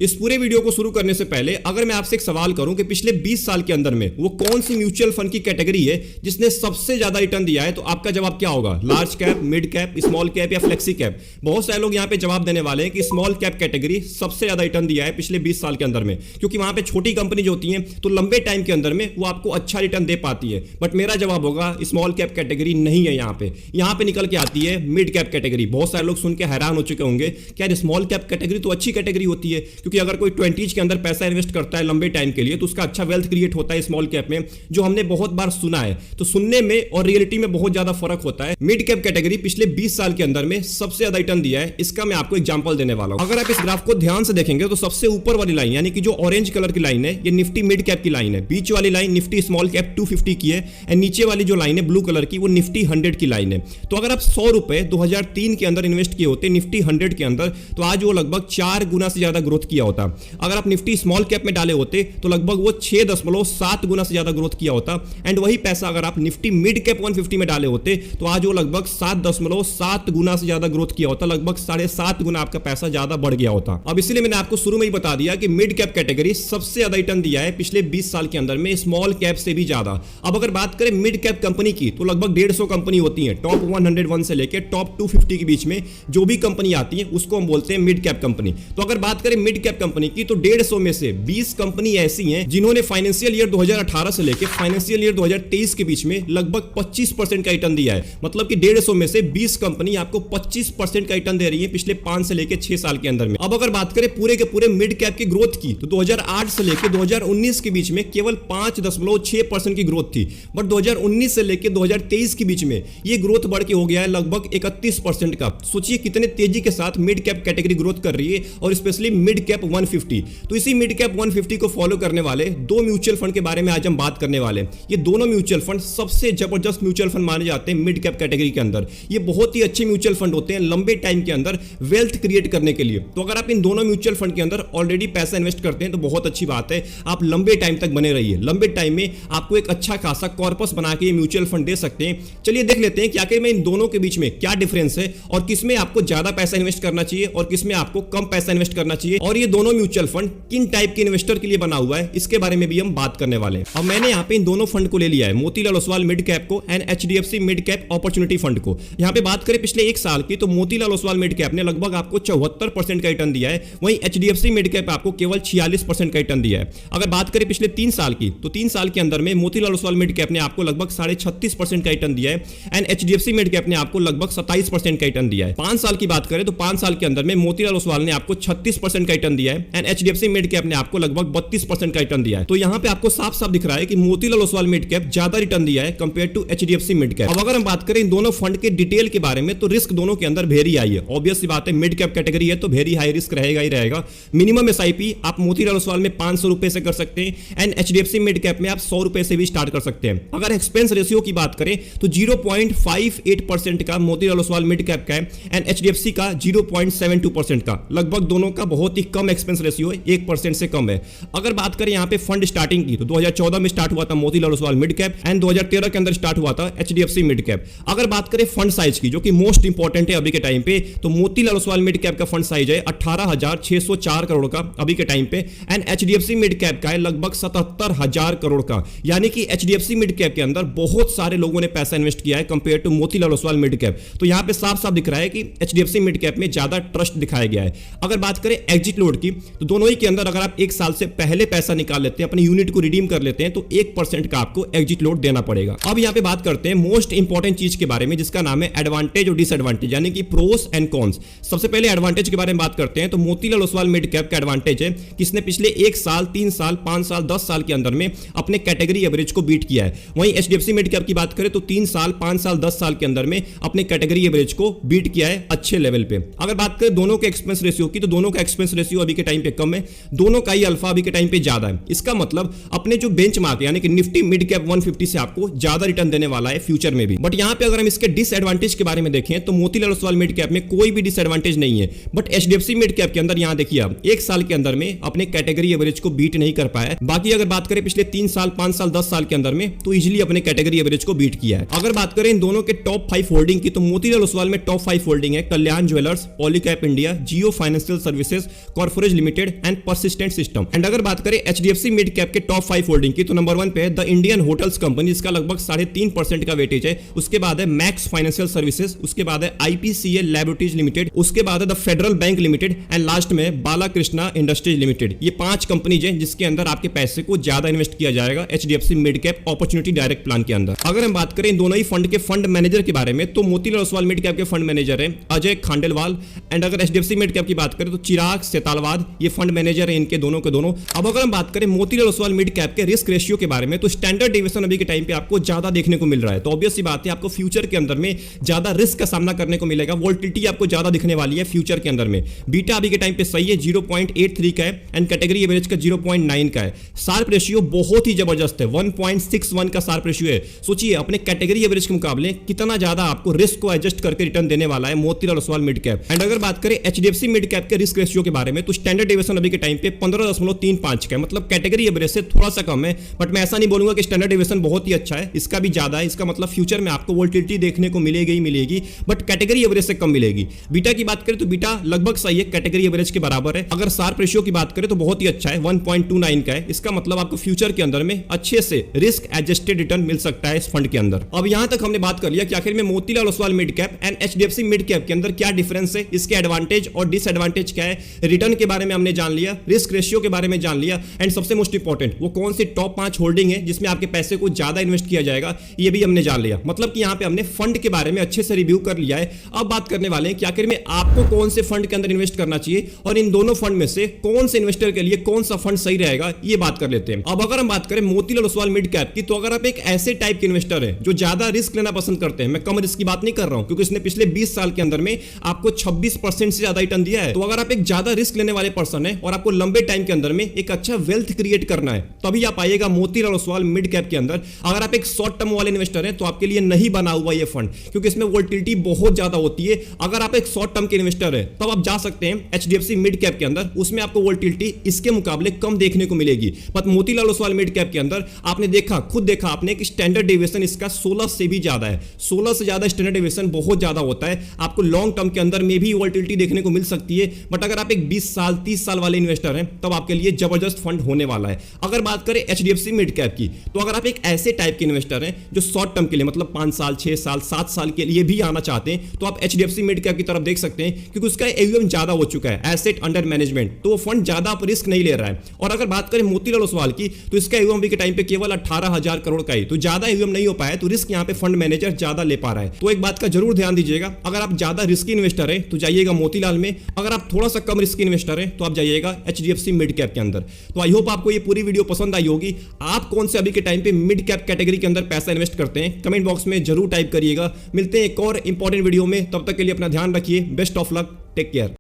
इस पूरे वीडियो को शुरू करने से पहले अगर मैं आपसे एक सवाल करूं कि पिछले 20 साल के अंदर में वो कौन सी म्यूचुअल फंड की कैटेगरी है जिसने सबसे ज्यादा रिटर्न दिया है, तो आपका जवाब क्या होगा? Large cap, mid cap, small cap या फ्लेक्सी कैप? बहुत सारे लोग यहां पे जवाब देने वाले हैं कि स्मॉल कैप कैटेगरी सबसे ज्यादा रिटर्न दिया है पिछले 20 साल के अंदर में, क्योंकि वहां पे छोटी कंपनी जो होती है तो लंबे टाइम के अंदर में वो आपको अच्छा रिटर्न दे पाती है। बट मेरा जवाब होगा स्मॉल कैप कैटेगरी नहीं है। यहां पे निकल के आती है मिड कैप कैटेगरी। बहुत सारे लोग सुन के हैरान हो चुके होंगे, क्या स्मॉल कैप कैटेगरी तो अच्छी कैटेगरी होती है, क्योंकि अगर कोई 20s के अंदर पैसा इन्वेस्ट करता है लंबे टाइम के लिए तो उसका अच्छा वेल्थ क्रिएट होता है स्मॉल कैप में, जो हमने बहुत बार सुना है। तो सुनने में और रियलिटी में बहुत ज्यादा फर्क होता है। मिड कैप कैटेगरी पिछले 20 साल के अंदर में सबसे ज्यादा रिटर्न दिया है। इसका मैं आपको एग्जांपल देने वाला हूं। अगर आप इस ग्राफ को ध्यान से देखेंगे तो सबसे ऊपर वाली लाइन यानी कि जो ऑरेंज कलर की लाइन है ये निफ्टी मिड कैप की लाइन है, बीच वाली लाइन निफ्टी स्मॉल कैप 250 की है, एंड नीचे वाली जो लाइन है ब्लू कलर की वो निफ्टी 100 की लाइन है। तो अगर आप 100 रुपए 2003 के अंदर इन्वेस्ट किए होते निफ्टी 100 के अंदर तो आज वो लगभग 4 गुना से ज्यादा ग्रोथ किया होता। अगर आप निफ्टी स्मॉल कैप में डाले होते तो लगभग वो 6.7 गुना से ज्यादा ग्रोथ किया होता। एंड वही पैसा अगर आप निफ्टी मिड कैप 150 में डाले होते तो आज वो लगभग 7.7 गुना से ज्यादा ग्रोथ किया होता, लगभग 7.5 गुना आपका पैसा ज्यादा बढ़ गया होता। अब इसलिए मैंने आपको शुरू में ही बता दिया कि मिड कैप कैटेगरी सबसे ज्यादा रिटर्न दिया है पिछले 20 साल के अंदर में, स्मॉल कैप से भी ज्यादा। अब अगर बात करें मिड कैप कंपनी की तो लगभग 150 कंपनी होती है, टॉप 101 से लेकर टॉप 250 के बीच में जो भी कंपनी आती है उसको हम बोलते हैं मिड कैप कंपनी। तो अगर बात करें मिड कैप कंपनी की तो 150 में से 20 कंपनी ऐसी हैं जिन्होंने फाइनेंशियल ईयर 2018 से लेकर फाइनेंशियल ईयर 2023 के बीच में लगभग 25% का रिटर्न दिया है। मतलब कि 150 में से 20 कंपनी आपको 25% का रिटर्न दे रही है पिछले 5 से लेकर 6 साल के अंदर में। अब अगर बात करें पूरे के पूरे मिड कैप की ग्रोथ की तो 2008 से लेकर 2019 के बीच में केवल 5.6% की ग्रोथ थी, बट 2019 से लेकर 2023 के बीच में ये ग्रोथ बढ़ के हो गया है लगभग 31% का। सोचिए कितने तेजी के साथ मिड कैप कैटेगरी ग्रोथ कर रही है, और स्पेशली मिड कैप 150। तो इसी मिड कैप 150 को फॉलो करने वाले दो म्यूचुअल फंड के बारे में आज हम बात करने वाले हैं। ये दोनों म्यूचुअल फंड सबसे जबरदस्त म्यूचुअल फंड माने जाते हैं मिड कैप कैटेगरी के अंदर। ये बहुत ही अच्छे म्यूचुअल फंड होते हैं लंबे टाइम के अंदर वेल्थ क्रिएट करने के लिए। तो अगर आप इन दोनों म्यूचुअल फंड के अंदर ऑलरेडी पैसा इन्वेस्ट करते हैं तो बहुत अच्छी बात है, आप लंबे टाइम तक बने रहिए। लंबे टाइम में आपको एक अच्छा खासा कॉर्पस बना के ये म्यूचुअल फंड दे सकते हैं। चलिए देख लेते हैं कि आखिर में इन दोनों के बीच में क्या डिफरेंस है और किसमें आपको ज्यादा पैसा इन्वेस्ट करना चाहिए और किसमें आपको कम पैसा इन्वेस्ट करना चाहिए, और ये दोनों म्यूचुअल फंड किन टाइप के इन्वेस्टर के लिए बना हुआ है इसके बारे में भी हम बात करने वाले हैं। अब मैंने यहाँ पे इन दोनों फंड को ले लिया है, मोतीलाल ओसवाल मिड कैप को and HDFC mid cap opportunity fund को। यहाँ पे बात करें पिछले 1 साल की तो मोतीलाल ओसवाल मिड कैप ने लगभग आपको 74% का रिटर्न दिया है, वहीं एचडीएफसी मिड कैप आपको केवल 46% का रिटर्न दिया है। अगर बात करें पिछले 3 साल की तो 3 साल के अंदर में मोतीलाल ओसवाल मिड कैप ने आपको लगभग 36.5% का रिटर्न दिया है एंड एचडीएफसी मिड कैप ने आपको लगभग 27% का रिटर्न दिया है। 5 साल की बात करें तो 5 साल के अंदर में मोतीलाल ओसवाल ने आपको 36% का रिटर्न दिया है एंड एचडीएफसी मिड कैप ने आपको लगभग 32% का रिटर्न दिया है। तो यहां पे आपको साफ साफ दिख रहा है कि मोतीलाल ओसवाल मिड कैप ज्यादा रिटर्न दिया है compare to HDFC mid cap. अब अगर हम बात करें इन दोनों फंड के डिटेल के बारे में तो रिस्क दोनों के अंदर वेरी हाई है। ऑब्वियस सी बात है, मिड कैप कैटेगरी है तो वेरी हाई रिस्क रहेगा ही रहेगा। मिनिमम एसआईपी आप मोतीलाल ओसवाल में 500 रुपए से कर सकते हैं एंड एचडीएफसी मिड कैप में आप 100 रुपए से भी स्टार्ट कर सकते हैं। अगर एक्सपेंस रेशियो की बात करें तो 0.58% का मोतीलाल ओसवाल मिड कैप का है एंड एचडीएफसी का 0.72% का, लगभग दोनों का बहुत ही कम एक्सपेंस रेशियो है, 1% से कम है। अगर बात करें यहाँ पे फंड स्टार्टिंग की तो 2014 में स्टार्ट हुआ था Motilal Oswal mid cap and 2013 के अंदर स्टार्ट हुआ था एचडीएफसी मिड कैप। अगर बात करें फंड साइज की जो कि मोस्ट इंपॉर्टेंट है अभी के टाइम पे, तो मोतीलाल ओसवाल मिड कैप का फंड साइज है 18,604 करोड़ का अभी के टाइम पे एंड एचडीएफसी मिड कैप का है लगभग 77,000 करोड़ का। यानी कि एचडीएफसी मिड कैप के अंदर बहुत सारे लोगों ने पैसा इन्वेस्ट किया है compare to Motilal Oswal mid cap. तो यहां पे साफ साफ दिख रहा है कि एचडीएफसी मिड कैप में ज्यादा ट्रस्ट दिखाया गया है। अगर बात करें एग्जिट लोड की तो दोनों ही के अंदर अगर आप 1 साल से पहले पैसा निकाल लेते हैं, अपने यूनिट को रिडीम कर लेते हैं तो 1% का आपको एग्जिट लोड देना पड़ेगा। अब यहां पे बात करते हैं मोस्ट इंपॉर्टेंट चीज के बारे में जिसका नाम है एडवांटेज और डिसएडवांटेज, यानी कि प्रोस एंड कॉन्स। सबसे पहले एडवांटेज के बारे में बात करते हैं तो मोतीलाल ओसवाल मिड कैप का एडवांटेज है कि इसने पिछले 1 साल, 3 साल, 5 साल, 10 साल के अंदर में अपने कैटेगरी एवरेज को बीट किया है। वहीं एचडीएफसी मिड कैप की बात करें तो 3 साल, 5 साल, 10 साल के अंदर में अपने कैटेगरी एवरेज को बीट किया है अच्छे लेवल पे। अगर बात करें दोनों के एक्सपेंस रेशियो की तो दोनों का एक्सपेंस रेशियो अभी के टाइम पे कम है, दोनों का ही अल्फा अभी के टाइम पे ज्यादा है। इसका मतलब अपने जो बेंचमार्क यानी कि निफ्टी मिड कैप 150 से आपको ज्यादा रिटर्न देने वाला है फ्यूचर में भी। बट यहां पे अगर हम इसके डिसएडवांटेज के बारे में देखें तो मोतीलाल ओसवाल मिड कैप में कोई भी डिसएडवांटेज नहीं है, बट एचडीएफसी मिड कैप के अंदर यहां देखिए आप 1 साल के अंदर में अपने कैटेगरी एवरेज को बीट नहीं कर पाया। बाकी अगर बात करें पिछले 3 साल, 5 साल, 10 साल के अंदर में तो इजीली अपने कैटेगरी एवरेज को बीट किया है। अगर बात करें इन दोनों के टॉप 5 होल्डिंग की तो मोतीलाल ओसवाल में टॉप 5 होल्डिंग है Kalyan jewellers, Polycab India, Jio financial services, परफोरेज limited and persistent system. And अगर बात करें एचडीएफसी मिड कैप के टॉप 5 होल्डिंग की, तो नंबर 1 पे है द इंडियन होटल्स कंपनी, इसका लगभग 3.5% का वेटेज है। उसके बाद है मैक्स फाइनेंशियल सर्विसेज, उसके बाद है आईपीसीएल लैबोरेटरीज लिमिटेड, उसके बाद है the federal bank limited and last में बालाकृष्णा इंडस्ट्रीज लिमिटेड। ये 5 कंपनीज हैं जिसके अंदर आपके पैसे को ज्यादा इन्वेस्ट किया जाएगा HDFC mid cap opportunity direct plan के अंदर। अगर हम बात करें इन दोनों ही फंड के फंड मैनेजर के बारे में, तो मोतीलाल ओसवाल मिड कैप के फंड मैनेजर है अजय खांडेलवाल। एंड अगर एचडीएफसी मिड कैप की बात करें तो चिराग सेतालवाद, ये फंड मैनेजर है इनके दोनों के दोनों। अब अगर हम बात करें मोतीलाल ओसवाल मिड कैप के रिस्क रेशियो के बारे में, तो स्टैंडर्ड डेविएशन अभी के टाइम पे आपको ज्यादा देखने को मिल रहा है। तो ऑब्वियस सी बात है आपको फ्यूचर के अंदर में ज्यादा रिस्क का सामना करने को मिलेगा, वोलेटिलिटी आपको ज्यादा दिखने वाली है फ्यूचर के अंदर में। बीटा अभी के टाइम पे सही है 0.83 का है एंड कैटेगरी एवरेज का 0.9 का है। शार्प रेशियो बहुत ही जबरदस्त है, 1.61 का शार्प रेशियो है। सोचिए अपने कैटेगरी एवरेज के मुकाबले कितना ज्यादा आपको रिस्क को एडजस्ट करके रिटर्न देने वाला है Motilal Oswal mid cap. And अगर बात करें एचडीएफसी मिड कैप के रिस्क रेशियो के बारे में, तो स्टैंडर्ड डेविएशन अभी के टाइम पे 15.35 का है, मतलब कैटेगरी एवरेज से थोड़ा सा कम है। बट मैं ऐसा नहीं बोलूंगा कि स्टैंडर्ड डेविएशन बहुत ही अच्छा है, इसका भी ज्यादा है। इसका मतलब फ्यूचर में आपको वोलेटिलिटी देखने को मिलेगी, बट कैटेगरी एवरेज से कम मिलेगी। बीटा की बात करें तो बीटा लगभग सही है, कैटेगरी एवरेज के बराबर है। अगर शार्प रेशियो की बात करें तो बहुत ही अच्छा है, 1.29 का है। इसका मतलब आपको फ्यूचर के अंदर में अच्छे से रिस्क एडजस्टेड रिटर्न मिल सकता है इस फंड के अंदर। अब यहां तक हमने बात कर लिया कि आखिर में Motilal Oswal mid cap and HDFC mid cap के अंदर क्या डिफरेंस है, इसके एडवांटेज और डिसएडवांटेज क्या है, रिटर्न के बारे में हमने जान लिया, रिस्क रेशियो के बारे में जान लिया, एंड सबसे मोस्ट इंपॉर्टेंट वो कौन सी टॉप 5 होल्डिंग है जिसमें आपके पैसे को ज्यादा इन्वेस्ट किया जाएगा, ये भी हमने जान लिया। मतलब कि यहां पे हमने फंड के बारे में अच्छे से रिव्यू कर लिया है। अब बात करने वाले हैं कि आखिर में आपको कौन से फंड के अंदर इन्वेस्ट करना चाहिए और इन दोनों फंड में से कौन से इन्वेस्टर के लिए कौन सा फंड सही रहेगा, ये बात कर लेते हैं। अब अगर हम बात करें मोतीलाल ओसवाल मिड कैप की, तो अगर आप एक ऐसे टाइप के इन्वेस्टर हैं जो ज्यादा रिस्क लेना पसंद करते हैं, मैं कम रिस्क की बात नहीं कर रहा हूं क्योंकि इसने पिछले 20 साल के अंदर में आपको 26% से ज्यादा रिटर्न दिया है। तो अगर आप एक ज्यादा रिस्क लेने वाले पर्सन है और आपको लंबे टाइम के अंदर में एक अच्छा वेल्थ क्रिएट करना है, तभी आप आइएगा मोतीलाल ओसवाल मिड कैप के अंदर। अगर आप एक शॉर्ट टर्म वाले इन्वेस्टर हैं तो आपके लिए नहीं बना हुआ ये फंड, क्योंकि इसमें वोलेटिलिटी बहुत ज्यादा होती है। अगर आप एक शॉर्ट टर्म के इन्वेस्टर है तब आप जा सकते हैं एचडीएफसी मिड कैप के अंदर, उसमें आपको वोलेटिलिटी इसके मुकाबले कम देखने को मिलेगी। But Motilal Oswal mid cap के अंदर आपने देखा, खुद देखा आपने कि स्टैंडर्ड डेविएशन इसका 16 से भी ज्यादा है, 16 से ज्यादा स्टैंडर्ड डेविएशन बहुत ज्यादा होता है। आपको लॉन्ग टर्म के अंदर में भी वोलेटिलिटी देखने को मिल सकती है, बट अगर आप एक 20 साल 30 साल वाले इन्वेस्टर हैं तब आपके लिए जबरदस्त फंड होने वाला है। अगर बात करें एचडीएफसी मिड कैप की, तो अगर आप एक ऐसे टाइप के इन्वेस्टर हैं जो शॉर्ट टर्म के लिए मतलब 5 साल 6 साल 7 साल के लिए भी आना चाहते हैं, तो आप एचडीएफसी मिड कैप की तरफ देख सकते हैं, क्योंकि उसका एयूएम ज्यादा हो चुका है, एसेट अंडर मैनेजमेंट, तो वो फंड ज्यादा रिस्क नहीं ले रहा है। और अगर बात करें मोतीलाल ओसवाल की, तो इसका एयूएम भी के टाइम पे केवल 18,000 करोड़ का ही, तो ज्यादा एयूएम नहीं हो पाया, तो रिस्क यहाँ पे फंड मैनेजर ज्यादा ले पा रहा है। तो एक बात का जरूर ध्यान दीजिएगा, अगर आप ज्यादा रिस्की इन्वेस्टर है तो जाइएगा मोतीलाल में, अगर आप थोड़ा सा कम रिस्की इन्वेस्टर है तो आप जाइएगा एचडीएफसी मिड कैप के अंदर। तो आई होप आपको ये पूरी वीडियो पसंद आई होगी। आप कौन से अभी के टाइम पे मिड कैप कैटेगरी के अंदर पैसा इन्वेस्ट करते हैं, कमेंट बॉक्स में जरूर टाइप करिएगा। मिलते हैं एक और इंपॉर्टेंट वीडियो में, तब तक के लिए अपना ध्यान रखिए। Best of luck, take care.